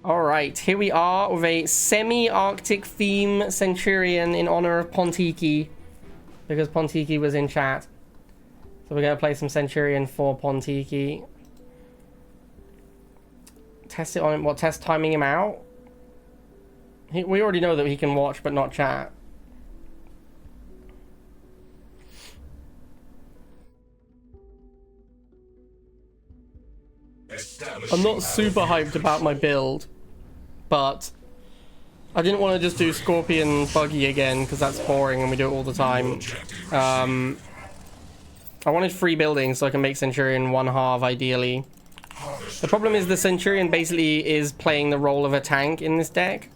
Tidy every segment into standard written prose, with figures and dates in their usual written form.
Alright, here we are with a semi-Arctic theme Centurion in honor of Pontiki. Because Pontiki was in chat. So we're going to play some Centurion for Pontiki. Test it on him. What, test timing him out? We already know that he can watch but not chat. I'm not super hyped about my build, but I didn't want to just do Scorpion Buggy again because that's boring and we do it all the time. I wanted free buildings so I can make Centurion 1/2 ideally. The problem is the Centurion basically is playing the role of a tank in this deck,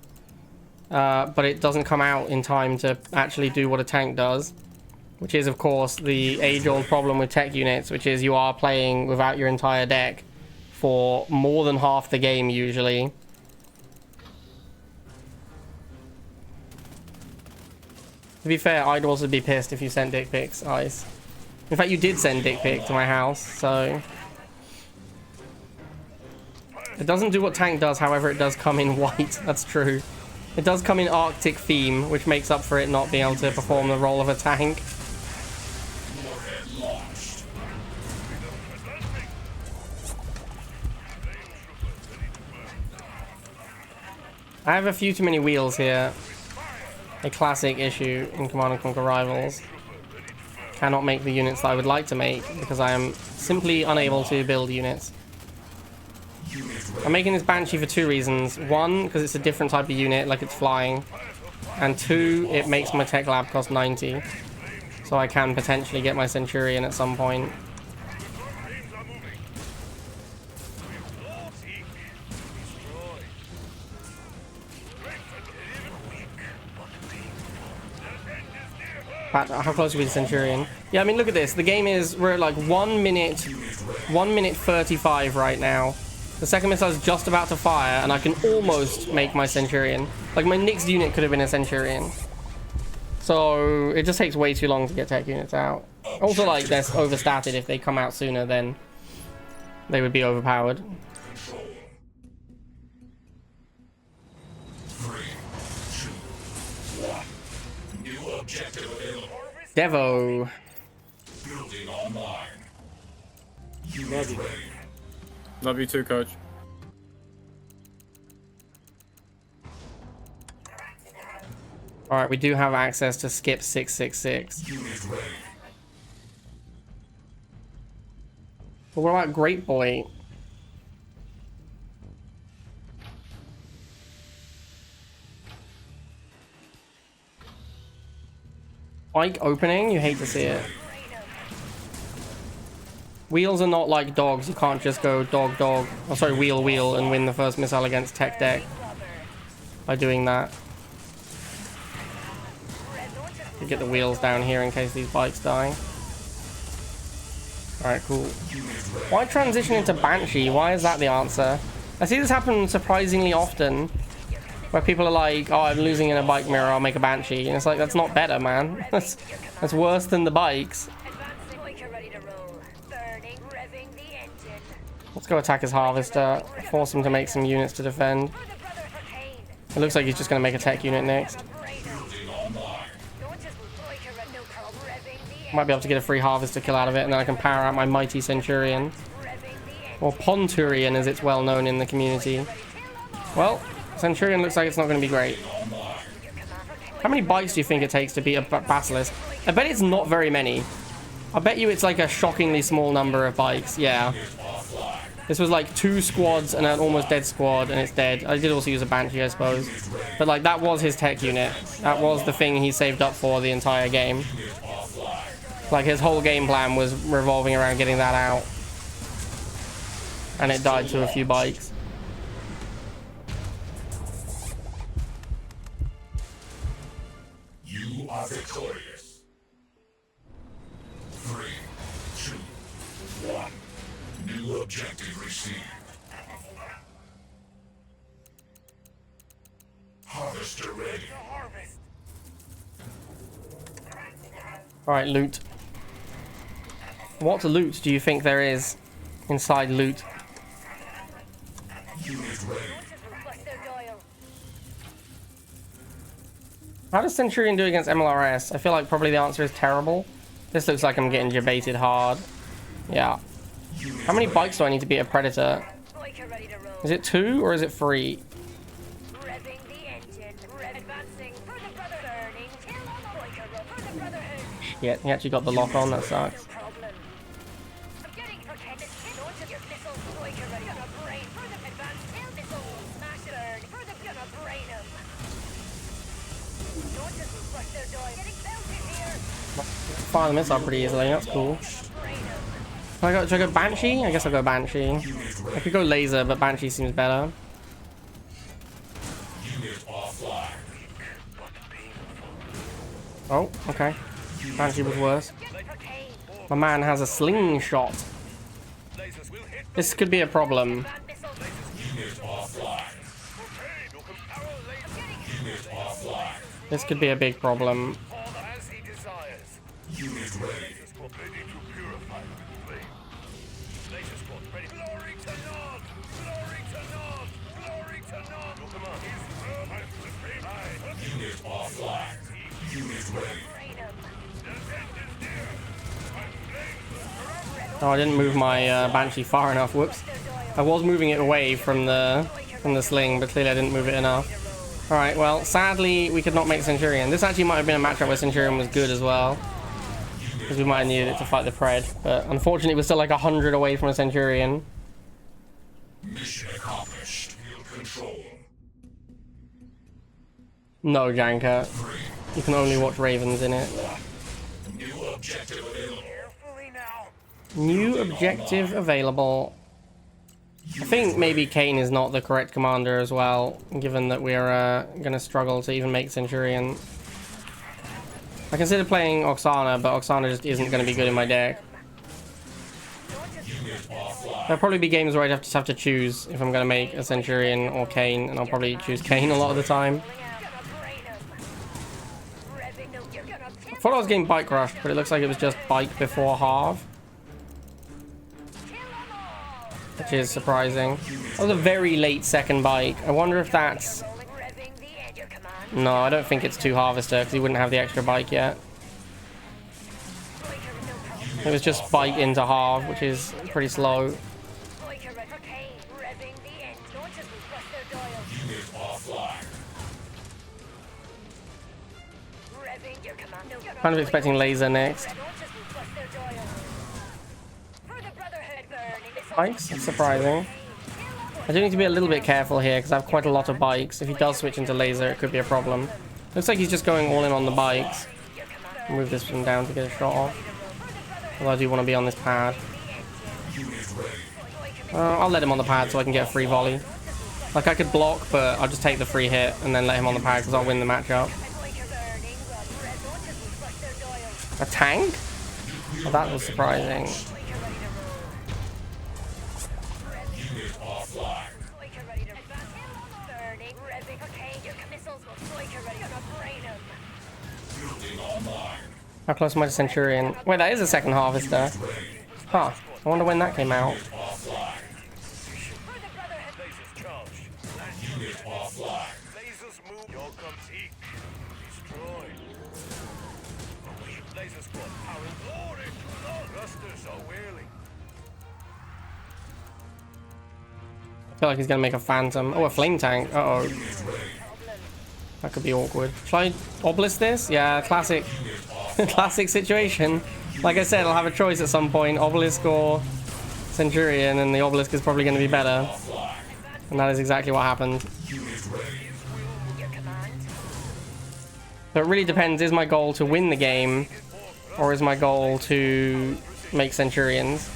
but it doesn't come out in time to actually do what a tank does, which is of course the age-old problem with tech units, which is you are playing without your entire deck for more than half the game usually. To be fair, I'd also be pissed if you sent dick pics, Ice. In fact, you did send dick pic to my house, so... It doesn't do what tank does, however, it does come in white. That's true. It does come in Arctic theme, which makes up for it not being able to perform the role of a tank. I have a few too many wheels here. A classic issue in Command & Conquer Rivals. Cannot make the units that I would like to make because I am simply unable to build units. I'm making this Banshee for two reasons. One, because it's a different type of unit, like it's flying. And two, it makes my tech lab cost 90. So I can potentially get my Centurion at some point. How close are we to Centurion? Yeah, I mean, look at this. The game is, we're at like 1 minute 35 right now. The second missile is just about to fire, and I can almost make my Centurion. Like, my next unit could have been a Centurion. So, it just takes way too long to get tech units out. Also, like, they're overstated. If they come out sooner, then they would be overpowered. Devo. Building online. Love you. Love you too, coach. Alright, we do have access to skip 666. But what about Great Boy? Bike opening? You hate to see it. Wheels are not like dogs. You can't just go dog, dog. Oh, sorry, wheel, wheel, and win the first missile against tech deck by doing that. You get the wheels down here in case these bikes die. Alright, cool. Why transition into Banshee? Why is that the answer? I see this happen surprisingly often, where people are like, oh, I'm losing in a bike mirror, I'll make a Banshee. And it's like, that's not better, man. That's worse than the bikes. Let's go attack his Harvester, force him to make some units to defend. It looks like he's just going to make a tech unit next. Might be able to get a free Harvester kill out of it, and then I can power out my mighty Centurion. Or Ponturion, as it's well known in the community. Well, Centurion looks like it's not going to be great. How many bikes do you think it takes to beat a Basilisk? I bet it's not very many. I bet you it's like a shockingly small number of bikes. Yeah. This was like 2 squads and an almost dead squad, and it's dead. I did also use a Banshee, I suppose. But like, that was his tech unit. That was the thing he saved up for the entire game. Like, his whole game plan was revolving around getting that out. And it died to a few bikes. You are victorious. 3, 2, 1. New objective received. Harvester ready. Alright, loot. What loot do you think there is inside loot? Unit ready. How does Centurion do against MLRS? I feel like probably the answer is terrible. This looks like I'm getting debated hard. Yeah. How many bikes do I need to beat a Predator? Is it 2 or is it 3? Shit, he actually got the lock on, that sucks. Fire the missile pretty easily, that's cool. Should I go Banshee? I guess I'll go Banshee. I could go Laser, but Banshee seems better. Oh, okay. Banshee was worse. My man has a slingshot. This could be a problem. This could be a big problem. Oh, I didn't move my Banshee far enough. Whoops. I was moving it away from the sling, but clearly I didn't move it enough. Alright, well, sadly, we could not make Centurion. This actually might have been a matchup where Centurion was good as well, because we might have needed it to fight the Pred. But unfortunately, we're still like 100 away from a Centurion. Mission accomplished. Field control. No, Janka. You can only watch Ravens in it. New objective available. New objective available. I think maybe Kane is not the correct commander as well, given that we're going to struggle to even make Centurion. I consider playing Oksana, but Oksana just isn't going to be good in my deck. There'll probably be games where I'd just have to choose if I'm going to make a Centurion or Kane, and I'll probably choose Kane a lot of the time. I thought I was getting bike rushed, but it looks like it was just bike before halve, which is surprising. That was a very late second bike. I wonder if that's... No, I don't think it's 2 Harvester, because he wouldn't have the extra bike yet. It was just bike into halve, which is pretty slow. Kind of expecting Laser next. Bikes? That's surprising. I do need to be a little bit careful here because I have quite a lot of bikes. If he does switch into Laser, it could be a problem. Looks like he's just going all in on the bikes. Move this one down to get a shot off. Although I do want to be on this pad. I'll let him on the pad so I can get a free volley. Like, I could block, but I'll just take the free hit and then let him on the pad because I'll win the matchup. A tank? Well, that was surprising. How close am I to Centurion? Wait, that is a second Harvester. Huh. I wonder when that came out. I feel like he's gonna make a Phantom. Oh, a Flame Tank. Uh-oh. That could be awkward. Should I Obelisk this? Yeah, classic. Classic situation. Like I said, I'll have a choice at some point. Obelisk or Centurion, and the Obelisk is probably going to be better. And that is exactly what happened. So it really depends. Is my goal to win the game, or is my goal to make Centurions?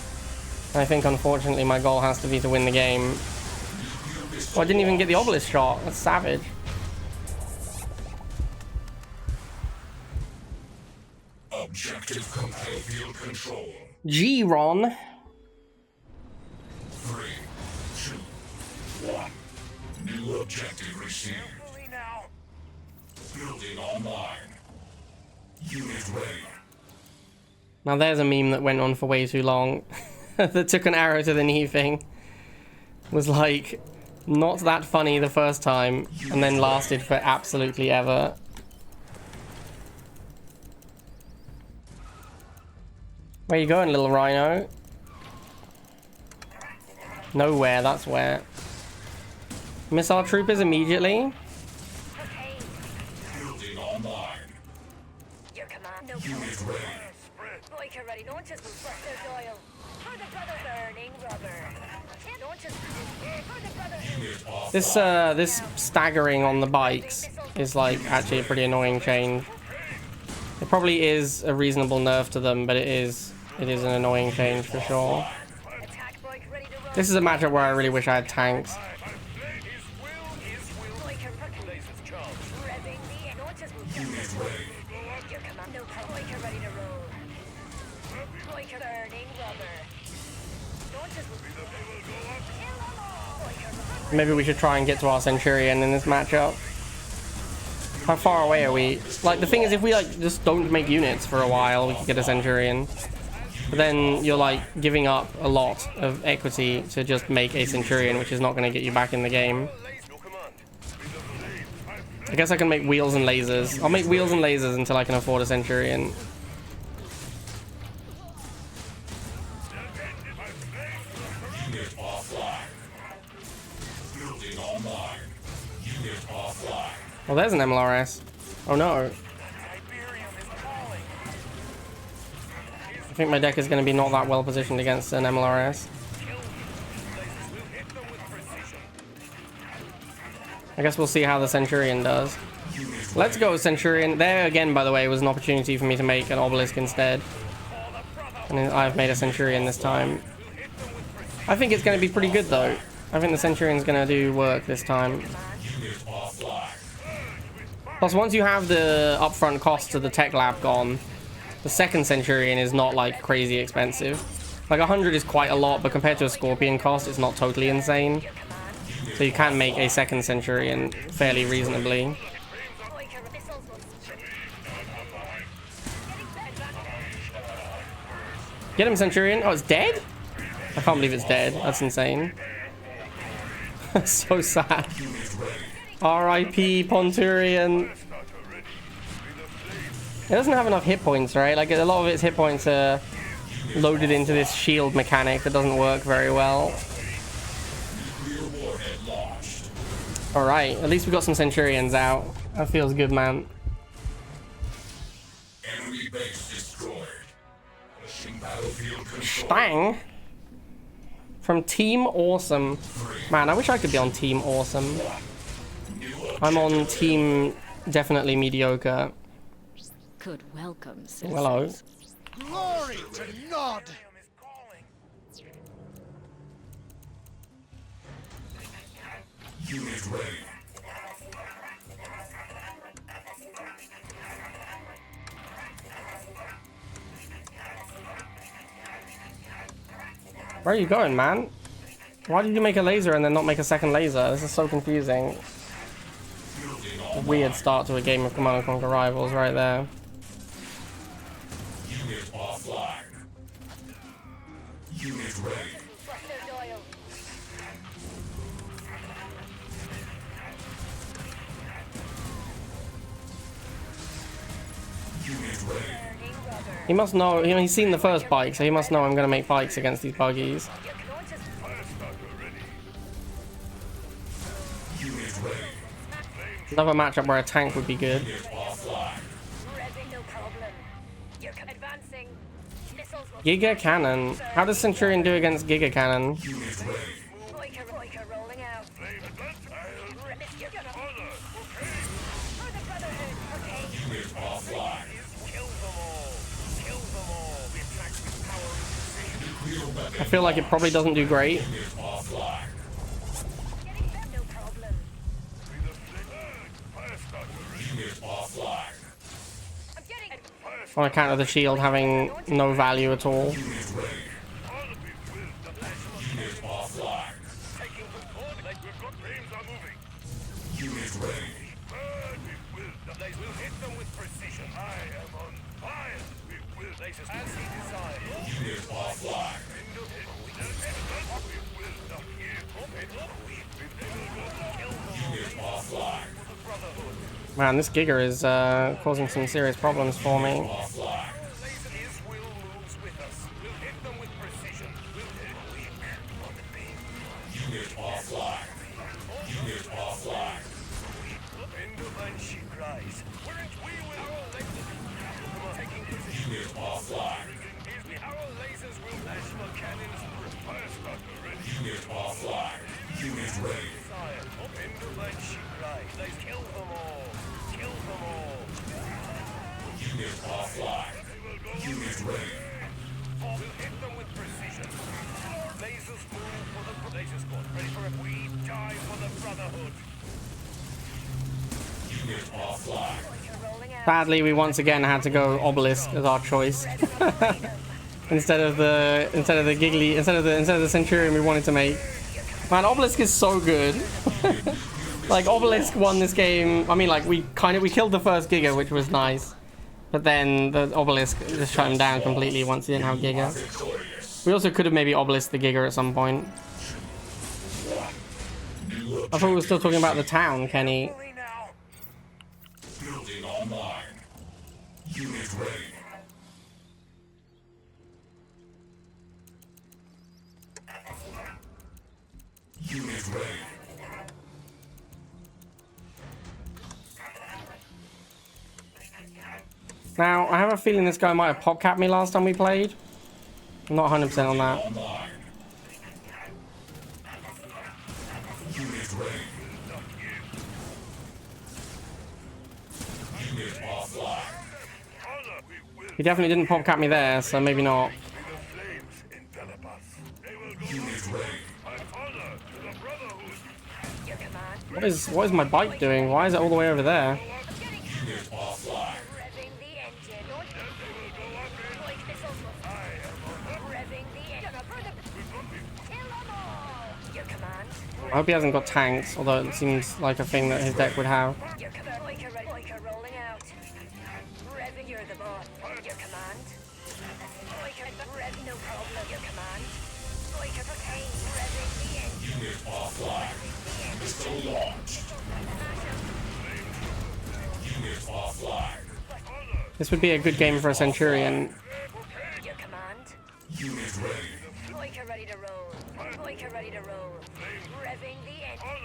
And I think, unfortunately, my goal has to be to win the game. Oh, I didn't even get the Obelisk shot. That's savage. Objective complete. Field control. G-Ron. 3, 2, 1. New objective received. Building online. Unit ready. Now there's a meme that went on for way too long. That took an arrow to the knee thing. Was like, not that funny the first time, and then lasted for absolutely ever. Where you going, little rhino? Nowhere, that's where. Missile troopers immediately. Building online. Your command, no Unit ready. Boyka ready, launches will bust their Doyle. For the brother burning rubber. Launches for the brother. Unit off. This staggering on the bikes is like actually a pretty annoying change. It probably is a reasonable nerf to them, but it is an annoying change for sure. Attack Boyka ready to roll. This is a matchup where I really wish I had tanks. Boyka revving the launches will bust Unit ready. your command, no Boyka ready to roll. Boyka burning rubber. Launches will kill them all. Boyka Maybe we should try and get to our Centurion in this matchup. How far away are we? Like, the thing is, if we, like, just don't make units for a while, we could get a Centurion. But then you're, like, giving up a lot of equity to just make a Centurion, which is not going to get you back in the game. I guess I can make wheels and lasers. I'll make wheels and lasers until I can afford a Centurion. Unit offline. Building online. Unit offline. Well, there's an MLRS. Oh no. I think my deck is going to be not that well positioned against an MLRS. I guess we'll see how the Centurion does. Let's go Centurion. There again, by the way, was an opportunity for me to make an Obelisk instead. And I've made a Centurion this time. I think it's going to be pretty good though. I think the Centurion's going to do work this time. Plus, once you have the upfront cost of the tech lab gone, the second Centurion is not like crazy expensive. Like 100 is quite a lot, but compared to a Scorpion cost, it's not totally insane. So you can make a second Centurion fairly reasonably. Get him, Centurion. Oh, it's dead? I can't believe it's dead. That's insane. So sad. R.I.P. Centurion. It doesn't have enough hit points, right? Like, a lot of its hit points are loaded into this shield mechanic that doesn't work very well. Alright, at least we got some Centurions out. That feels good, man. Enemy base destroyed. Pushing battlefield control. Bang! From Team Awesome. Man, I wish I could be on Team Awesome. I'm on Team Definitely Mediocre. Good welcome, Hello. citizens. Glory to Nod! Unit ready. Where are you going, man? Why did you make a laser and then not make a second laser? This is so confusing. A weird start to a game of Command & Conquer Rivals right there. Unit offline. Unit ready. Unit ready. He must know, you know, he's seen the first bike, so he must know I'm going to make bikes against these buggies. Unit ready. Another matchup where a tank would be good. Unit offline. Giga Cannon. How does Centurion do against Giga Cannon? Unit ready. Unit offline. Nuclear weapon. I feel like it probably doesn't do great. Unit offline. Unit offline. On account of the shield having no value at all. Unit ready. Unit offline. Unit ready. Unit offline. Unit offline. Man, this Giga is causing some serious problems for me. Offline. offline. Unit offline. She cries. We will taking position. Unit offline. Our lasers will plasma cannons plasma ready. Unit offline. Unit ready. Sire, up into that she cries. They kill them all. Kill them all. Unit offline. Unit ready. We'll hit them with precision. Lasers move for the laser squad. Ready for it. We die for the Brotherhood. Unit offline. Sadly, we once again had to go Obelisk as our choice. instead of the Centurion we wanted to make. Man, Obelisk is so good. Like, Obelisk won this game. I mean, like, we killed the first Giga, which was nice. But then the Obelisk just shut him down completely once he didn't have Giga. We also could have maybe Obelisk the Giga at some point. I thought we were still talking about the town, Kenny. Building online. Unit ready. Unit ready. Now, I have a feeling this guy might have pop-capped me last time we played. I'm not 100% on that. Online. Unit ready. Unit offline. He definitely didn't pop-cap me there, so maybe not. Unit ready. What is my bike doing? Why is it all the way over there? Unit offline. I hope he hasn't got tanks, although it seems like a thing that his deck would have. Unit offline. Missile launched. Unit offline. This would be a good game for a Centurion. Unit ready. Ready to roll. Ready to roll. Revving the engine.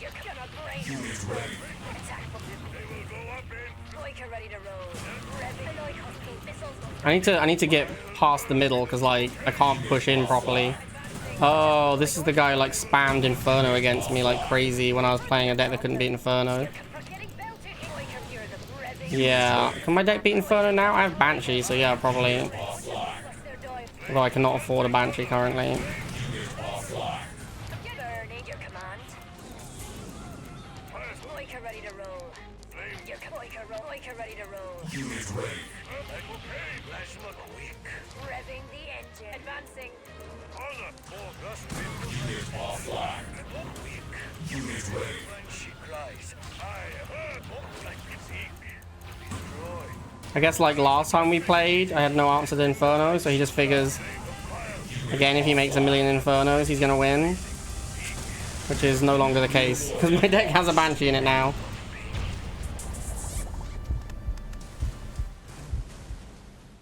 You're gonna brain Unit ready. attack. Ready to roll. Revving missiles. I need to get past the middle because like I can't push in properly. Oh, this is the guy who like spammed Inferno against me like crazy when I was playing a deck that couldn't beat Inferno. Yeah, can my deck beat Inferno now? I have Banshee, so yeah, probably. Although I cannot afford a Banshee currently. Unit offline. Ready to roll. Ready to roll. Unit ready. Plasma quick. Revving the engine. Advancing. Unit offline. Unit ready. She cries. I heard like destroy. I guess like last time we played, I had no answer to Inferno, so he just figures, again, if he makes a million Infernos, he's gonna win. Which is no longer the case, because my deck has a Banshee in it now.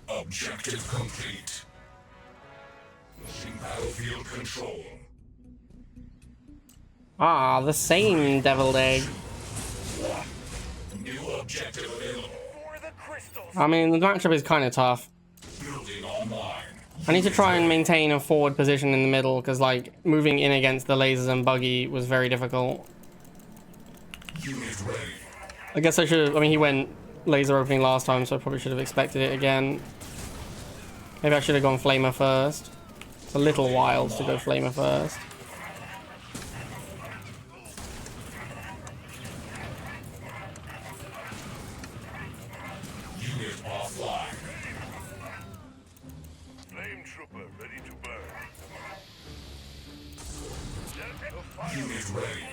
Objective complete. Machine battlefield control. Ah, the same deviled egg. New objective available. For the crystals. I mean, the matchup is kind of tough. Building online. I need to try and maintain a forward position in the middle, because like moving in against the lasers and buggy was very difficult. Unit ready. I guess I should have, I mean, he went laser opening last time, so I probably should have expected it again. Maybe I should have gone Flamer first. It's a little wild to go Flamer first. Unit offline. Flame trooper ready to burn. Unit ready.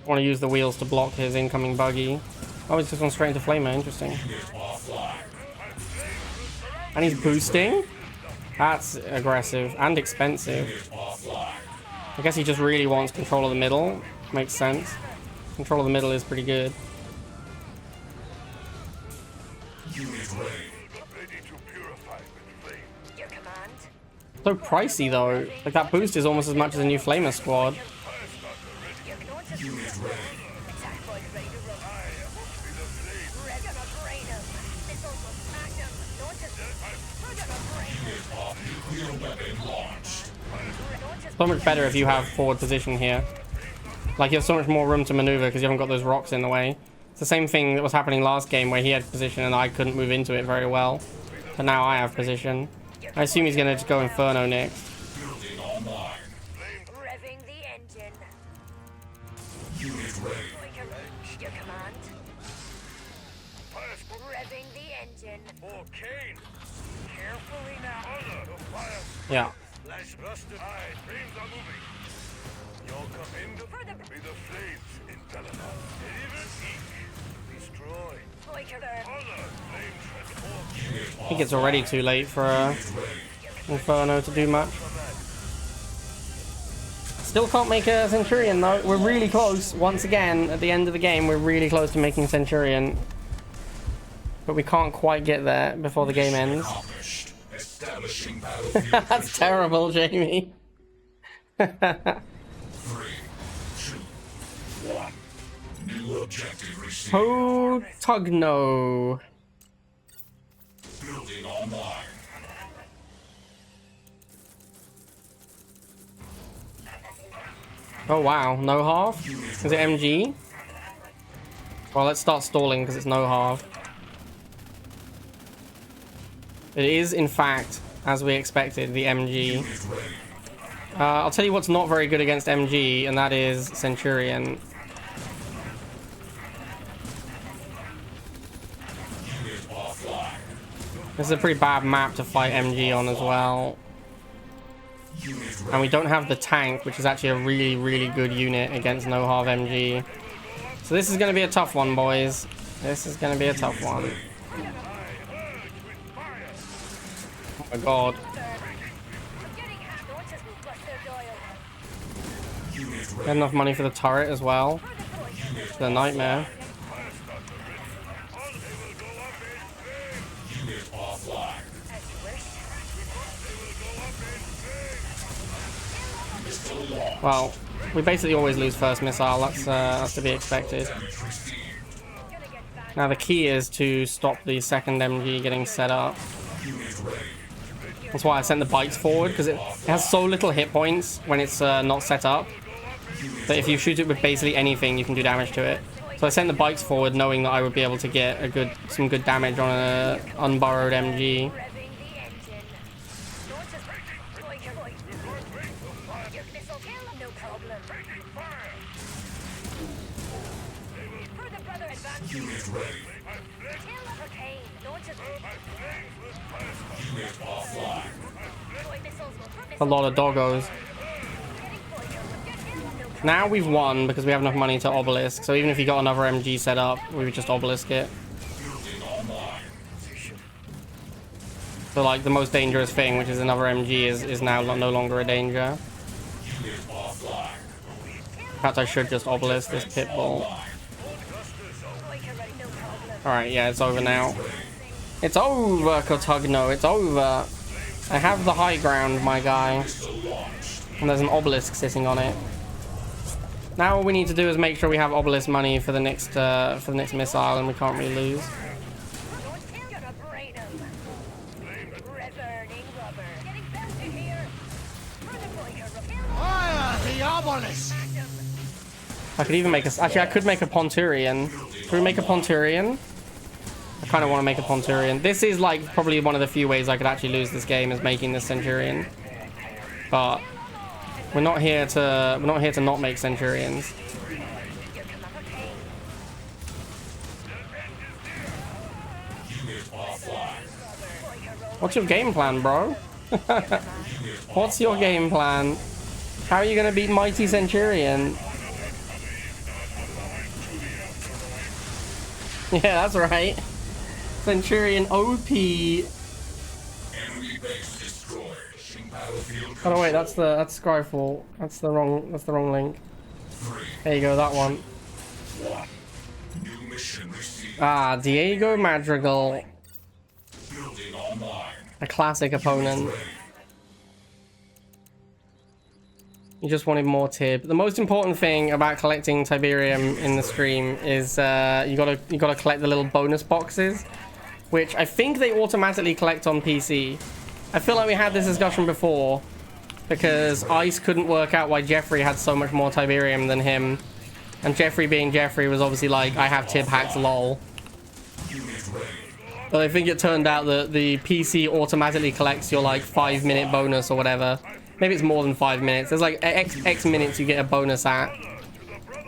I want to use the wheels to block his incoming buggy. Oh, he's just gone straight into Flamer. Interesting. Unit offline. And he's boosting? That's aggressive and expensive. Unit offline. I guess he just really wants control of the middle. Makes sense. Control of the middle is pretty good. Unit ready. Ready to purify with flame. Your command. So pricey though. Like that boost is almost as much as a new Flamer squad. Unit ready. Attack point ready to roll. We're gonna brain him. Missiles will smack him. Launches. We're gonna brain him. Nuclear weapon launched. Launches. So much better if you have forward position here. Like you have so much more room to maneuver because you haven't got those rocks in the way. It's the same thing that was happening last game where he had position and I couldn't move into it very well. But now I have position. I assume he's gonna just go Inferno next. Building online. Revving the engine. Unit ready. Your command. Revving the engine. For Kane. Carefully now. Honor to fire. Yeah. Flash rusted eye. Flames are moving. You'll come in to be the flames in Belladon. Even ink. Destroy. Boyker. Honor. Flame Unit I think it's already too late for Inferno to do much. Still can't make a Centurion though. We're really close. Once again, at the end of the game, we're really close to making Centurion. But we can't quite get there before the game ends. accomplished. Establishing battlefield. That's terrible, Jamie. 3, 2, 1. New objective received. Oh, Tugno. Building online. Oh wow, no half? Is it MG? Well, let's start stalling because it's no half. It is, in fact, as we expected, the MG. I'll tell you what's not very good against MG, and that is Centurion. Unit offline. This is a pretty bad map to fight MG on as well. Unit ready. And we don't have the tank, which is actually a really, really good unit against no half MG. So this is going to be a tough one, boys. This is going to be a tough one. Oh my god. Unit Got ready. enough money for the turret as well. The nightmare. Unit offline. Well, we basically always lose first missile. That's to be expected. Damage received. Now the key is to stop the second MG getting set up. Unit ready. That's why I sent the bikes forward, because it has so little hit points when it's not set up that if you shoot it with basically anything, you can do damage to it. So I sent the bikes forward knowing that I would be able to get some good damage on an unburrowed MG. Revving the engine. Launches. Boyker. Your missile kill. No problem. Further brother advance. Unit ready. Kill for Kane. Launches. Unit offline. Boy missiles will A lot of doggos. Now we've won because we have enough money to obelisk. So even if you got another MG set up, we would just obelisk it. Building online. So like the most dangerous thing, which is another MG, is now no longer a danger. Unit offline. In fact, I should just obelisk this pit bull. Alright, yeah, it's over now. It's over, Kotugno, it's over. I have the high ground, my guy. And there's an obelisk sitting on it. Now all we need to do is make sure we have obelisk money for the next missile, and we can't really lose. Gonna brain him. Returning rubber. Getting bounty here. Fire the Obelisks! I could even make a... Actually, I could make a Ponturion. Could we make a Ponturion? I kind of want to make a Ponturion. This is like probably one of the few ways I could actually lose this game, is making this Centurion. But we're not here to not make Centurions. Unit offline. What's your game plan, bro? What's your game plan? How are you going to beat Mighty Centurion? Yeah, that's right. Centurion OP. Enemy base destroyed. Battlefield Oh wait, that's Skyfall. That's the wrong link. 3, There you go, that one. 1. New mission received. Ah, Diego Madrigal, Building online. a classic opponent. Ready. You just wanted more Tib. The most important thing about collecting Tiberium in the stream is you gotta collect the little bonus boxes, which I think they automatically collect on PC. I feel like we had this discussion before because Ice couldn't work out why Jeffrey had so much more Tiberium than him, and Jeffrey being Jeffrey was obviously like, I have Tib hacks, lol. But I think it turned out that the PC automatically collects your like 5-minute bonus or whatever. Maybe it's more than 5 minutes. There's like X minutes you get a bonus at.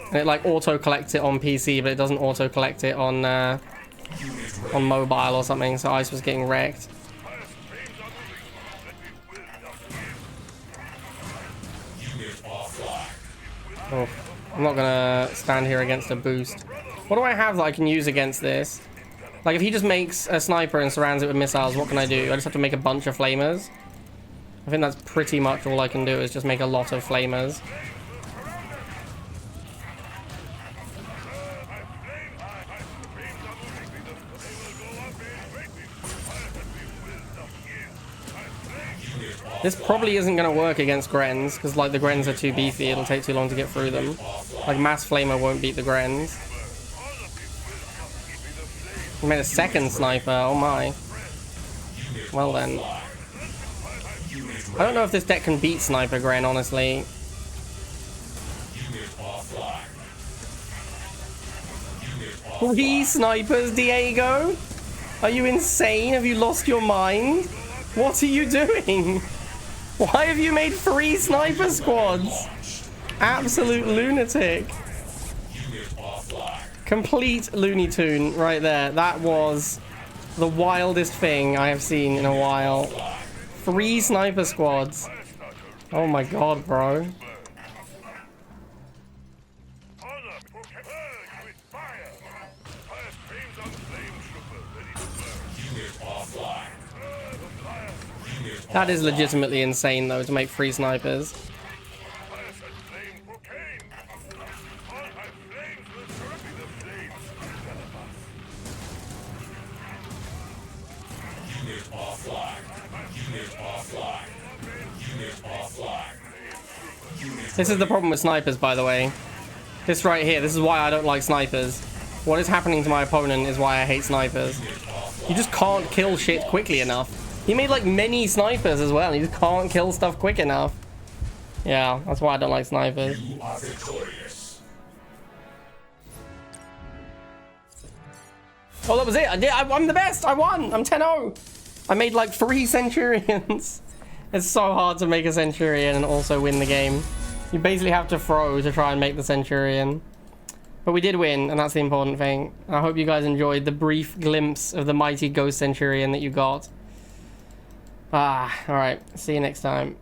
And it like auto-collects it on PC, but it doesn't auto-collect it on mobile or something, so Ice was getting wrecked. Oh, I'm not gonna stand here against a boost. What do I have that I can use against this? Like if he just makes a sniper and surrounds it with missiles, what can I do? I just have to make a bunch of flamers. I think that's pretty much all I can do, is just make a lot of flamers. This probably isn't going to work against Grens, because like the Grens are too beefy, it'll take too long to get through them. Like Mass Flamer won't beat the Grens. He made a second sniper, oh my. Well then. I don't know if this deck can beat Sniper Gren, honestly. Three snipers, Diego? Are you insane? Have you lost your mind? What are you doing? Why have you made 3 sniper squads? Absolute lunatic. Complete Looney Tune right there. That was the wildest thing I have seen in a while. 3 sniper squads. Oh my god, bro. That is legitimately insane, though, to make 3 snipers. This is the problem with snipers, by the way. This right here, this is why I don't like snipers. What is happening to my opponent is why I hate snipers. You just can't kill shit quickly enough. He made like many snipers as well. You just can't kill stuff quick enough. Yeah, that's why I don't like snipers. You are victorious. Oh, that was it. I'm the best. I won. I'm 10-0. I made like 3 Centurions. It's so hard to make a Centurion and also win the game. You basically have to throw to try and make the Centurion. But we did win, and that's the important thing. I hope you guys enjoyed the brief glimpse of the mighty Ghost Centurion that you got. Alright. See you next time.